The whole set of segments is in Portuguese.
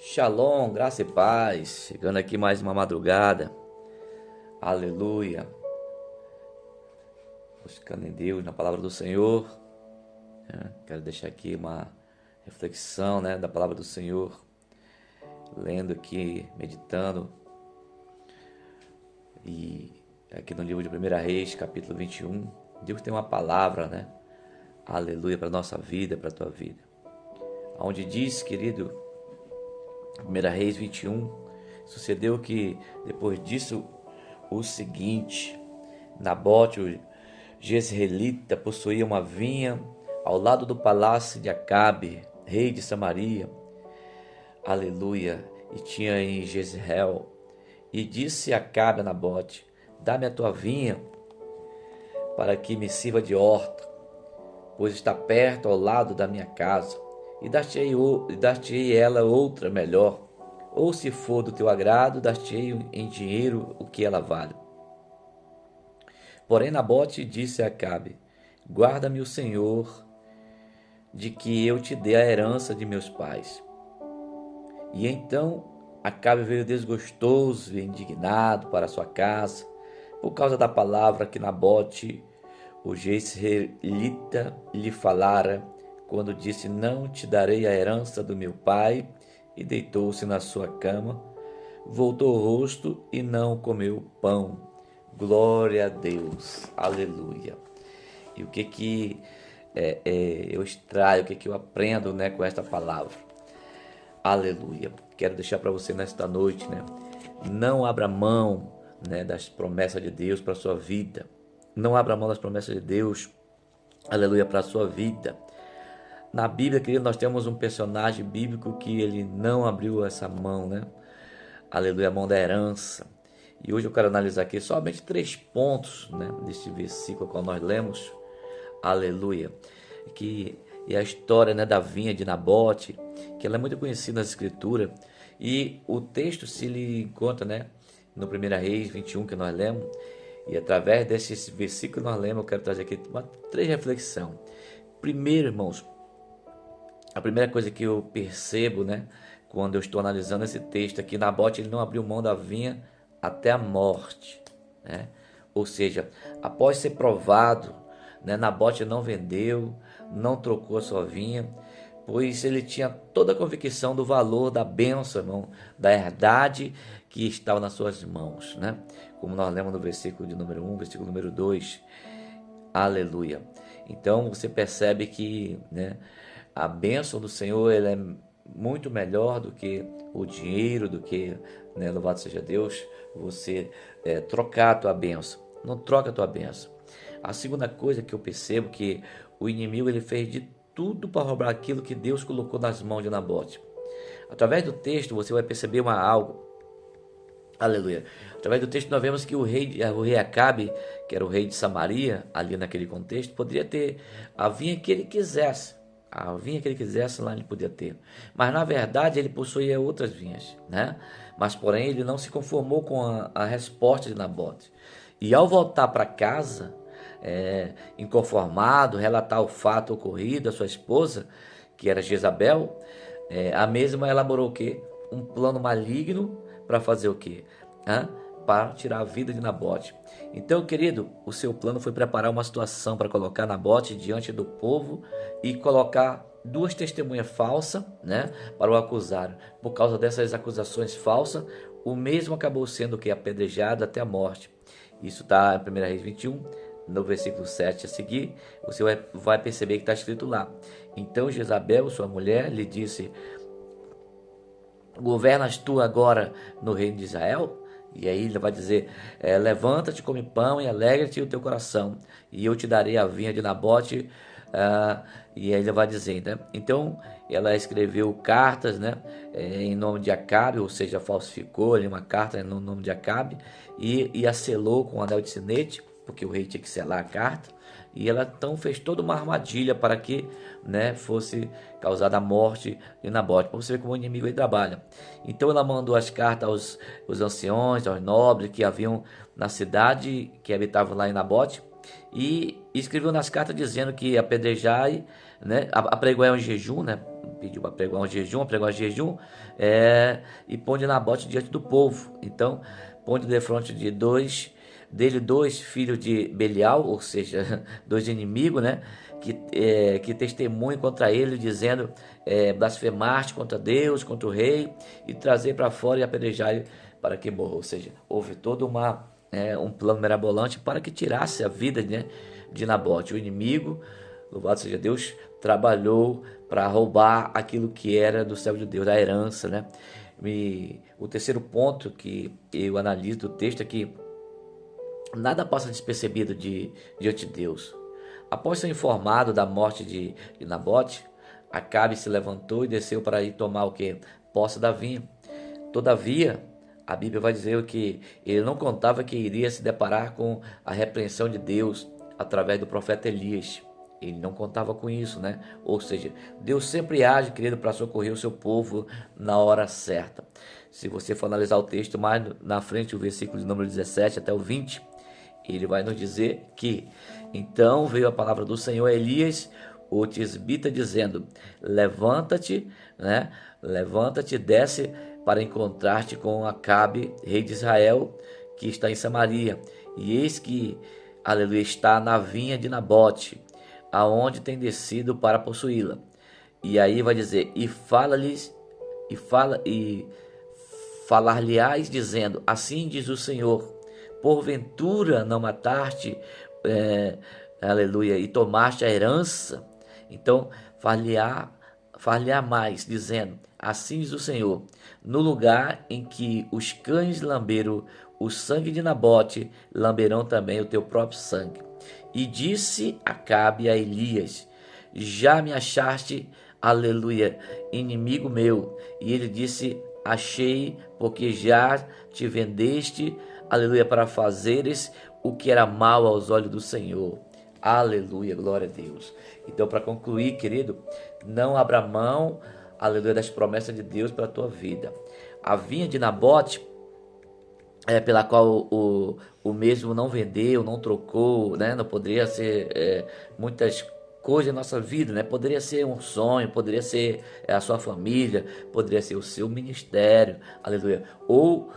Shalom, graça e paz. Chegando aqui mais uma madrugada. Aleluia. Buscando em Deus, na palavra do Senhor. Quero deixar aqui uma reflexão, da palavra do Senhor. Lendo aqui, meditando. E aqui no livro de 1 Reis, capítulo 21. Deus tem uma palavra, Aleluia, para a nossa vida, para a tua vida. Onde diz, querido, 1 Reis 21, sucedeu que depois disso o seguinte: Nabote, o jezreelita, possuía uma vinha ao lado do palácio de Acabe, rei de Samaria, aleluia, e tinha em Jezreel. E disse Acabe a Nabote: dá-me a tua vinha para que me sirva de horta, pois está perto ao lado da minha casa. E dar-te-ei ela outra melhor, ou se for do teu agrado, dar-te-ei em dinheiro o que ela vale. Porém Nabote disse a Acabe: guarda-me o Senhor de que eu te dê a herança de meus pais. E então Acabe veio desgostoso e indignado para sua casa, por causa da palavra que Nabote, o jezreelita, lhe falara, quando disse: não te darei a herança do meu pai, e deitou-se na sua cama, voltou o rosto e não comeu pão. Glória a Deus, aleluia. E o que eu extraio, o que eu aprendo com esta palavra? Aleluia. Quero deixar para você nesta noite, não abra mão das promessas de Deus para a sua vida. Não abra mão das promessas de Deus, aleluia, para a sua vida. Na Bíblia, querido, nós temos um personagem bíblico que ele não abriu essa mão, Aleluia, a mão da herança. E hoje eu quero analisar aqui somente 3 pontos, deste versículo qual nós lemos. Aleluia. Que é a história, da vinha de Nabote, que ela é muito conhecida na Escritura. E o texto se lhe encontra, no 1 Reis 21 que nós lemos. E através desse versículo que nós lemos, eu quero trazer aqui 3 reflexões. Primeiro, irmãos, a primeira coisa que eu percebo, quando eu estou analisando esse texto aqui, Nabote ele não abriu mão da vinha até a morte, Ou seja, após ser provado, Nabote não vendeu, não trocou a sua vinha, pois ele tinha toda a convicção do valor da bênção, irmão, da herdade que estava nas suas mãos, Como nós lemos no versículo de número 1, versículo número 2, aleluia. Então você percebe que, a bênção do Senhor ela é muito melhor do que o dinheiro, do que, louvado seja Deus, você trocar a tua bênção. Não troca a tua bênção. A segunda coisa que eu percebo que o inimigo ele fez de tudo para roubar aquilo que Deus colocou nas mãos de Nabote. Através do texto você vai perceber algo. Aleluia. Através do texto nós vemos que o rei Acabe, que era o rei de Samaria, ali naquele contexto, poderia ter a vinha que ele quisesse. A vinha que ele quisesse lá ele podia ter. Mas na verdade ele possuía outras vinhas, Mas porém ele não se conformou com a resposta de Nabote. E ao voltar para casa, inconformado, relatar o fato ocorrido à sua esposa, que era Jezabel, a mesma elaborou o quê? Um plano maligno para fazer o quê? Para tirar a vida de Nabote. Então, querido, o seu plano foi preparar uma situação para colocar Nabote diante do povo e colocar 2 testemunhas falsas, para o acusar. Por causa dessas acusações falsas, o mesmo acabou sendo apedrejado até a morte. Isso está em 1 Reis 21, no versículo 7 a seguir, você vai perceber que está escrito lá. Então Jezabel, sua mulher, lhe disse: governas tu agora no reino de Israel? E aí ele vai dizer: levanta-te, come pão e alegra-te o teu coração, e eu te darei a vinha de Nabote. E aí ele vai dizer, Então ela escreveu cartas, em nome de Acabe, ou seja, falsificou ali uma carta no nome de Acabe, e a selou com um anel de sinete, porque o rei tinha que selar a carta. E ela então fez toda uma armadilha para que fosse causada a morte de Nabote. Para você ver como o inimigo ele trabalha. Então ela mandou as cartas aos anciões, aos nobres que haviam na cidade, que habitavam lá em Nabote, e escreveu nas cartas dizendo que apedrejai, apregoai um jejum, pediu para pregar um jejum, e põe Nabote diante do povo. Então, põe de frente de dois filhos de Belial, ou seja, dois inimigos, né? Que testemunham contra ele, dizendo: blasfemaste contra Deus, contra o rei, e trazer para fora e apedrejar ele para que morra. Ou seja, houve todo um plano mirabolante para que tirasse a vida, né, de Nabote. O inimigo, louvado seja Deus, trabalhou para roubar aquilo que era do servo de Deus, a herança, né? E o terceiro ponto que eu analiso do texto é que nada passa despercebido diante de Deus. Após ser informado da morte de Nabote, Acabe se levantou e desceu para ir tomar o que? Posse da vinha. Todavia, a Bíblia vai dizer que ele não contava que iria se deparar com a repreensão de Deus através do profeta Elias. Ele não contava com isso, né? Ou seja, Deus sempre age, querido, para socorrer o seu povo na hora certa. Se você for analisar o texto mais na frente, o versículo de número 17 até o 20, ele vai nos dizer que então veio a palavra do Senhor a Elias, o tisbita, dizendo: levanta-te, né? Levanta-te, desce para encontrar-te com Acabe, rei de Israel, que está em Samaria. E eis que, aleluia, está na vinha de Nabote, aonde tem descido para possuí-la. E aí vai dizer: e falar-lhe-ás dizendo: assim diz o Senhor, porventura não mataste, aleluia, e tomaste a herança? Então far-lhe-á mais, dizendo: assim diz o Senhor, no lugar em que os cães lamberam o sangue de Nabote, lamberão também o teu próprio sangue. E disse Acabe a Elias: já me achaste, aleluia, inimigo meu. E ele disse: achei, porque já te vendeste, aleluia, para fazeres o que era mal aos olhos do Senhor. Aleluia, glória a Deus. Então, para concluir, querido, não abra mão, aleluia, das promessas de Deus para a tua vida. A vinha de Nabote, pela qual o mesmo não vendeu, não trocou, né? Não poderia ser muitas coisas em nossa vida, né? Poderia ser um sonho, poderia ser a sua família, poderia ser o seu ministério, aleluia, ou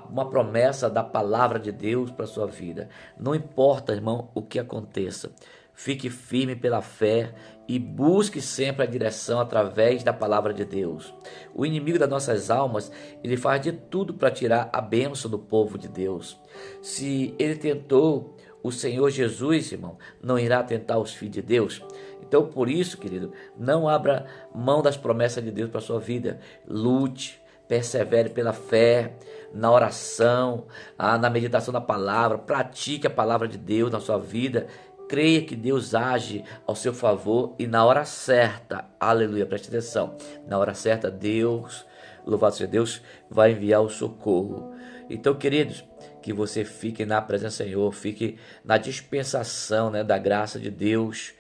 uma promessa da palavra de Deus para a sua vida. Não importa, irmão, o que aconteça, fique firme pela fé e busque sempre a direção através da palavra de Deus. O inimigo das nossas almas, ele faz de tudo para tirar a bênção do povo de Deus. Se ele tentou o Senhor Jesus, irmão, não irá tentar os filhos de Deus. Então, por isso, querido, não abra mão das promessas de Deus para a sua vida. Lute, persevere pela fé, na oração, na meditação da palavra. Pratique a palavra de Deus na sua vida. Creia que Deus age ao seu favor e na hora certa, aleluia, preste atenção, na hora certa Deus, louvado seja Deus, vai enviar o socorro. Então, queridos, que você fique na presença do Senhor, fique na dispensação, né, da graça de Deus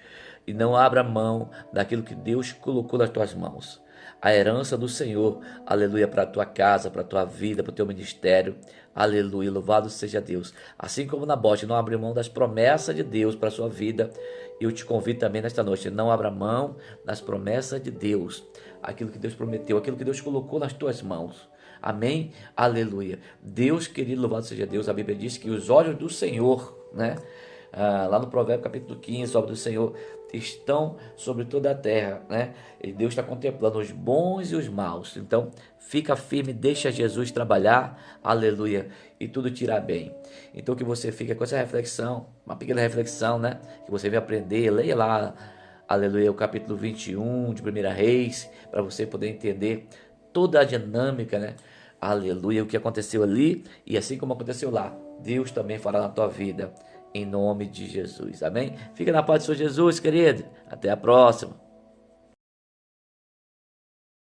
e não abra mão daquilo que Deus colocou nas tuas mãos. A herança do Senhor, aleluia, para a tua casa, para a tua vida, para o teu ministério, aleluia, louvado seja Deus. Assim como Nabote não abriu mão das promessas de Deus para a sua vida, eu te convido também nesta noite, não abra mão das promessas de Deus, aquilo que Deus prometeu, aquilo que Deus colocou nas tuas mãos. Amém? Aleluia. Deus querido, louvado seja Deus, a Bíblia diz que os olhos do Senhor, né? Lá no Provérbio capítulo 15, os olhos do Senhor estão sobre toda a terra, né? E Deus está contemplando os bons e os maus. Então, fica firme, deixa Jesus trabalhar, aleluia, e tudo te irá bem. Então, que você fique com essa reflexão, uma pequena reflexão, né? Que você vai aprender, leia lá, aleluia, o capítulo 21 de 1 Reis, para você poder entender toda a dinâmica, né? Aleluia, o que aconteceu ali e assim como aconteceu lá, Deus também fará na tua vida. Em nome de Jesus, amém? Fica na paz do Senhor Jesus, querido. Até a próxima.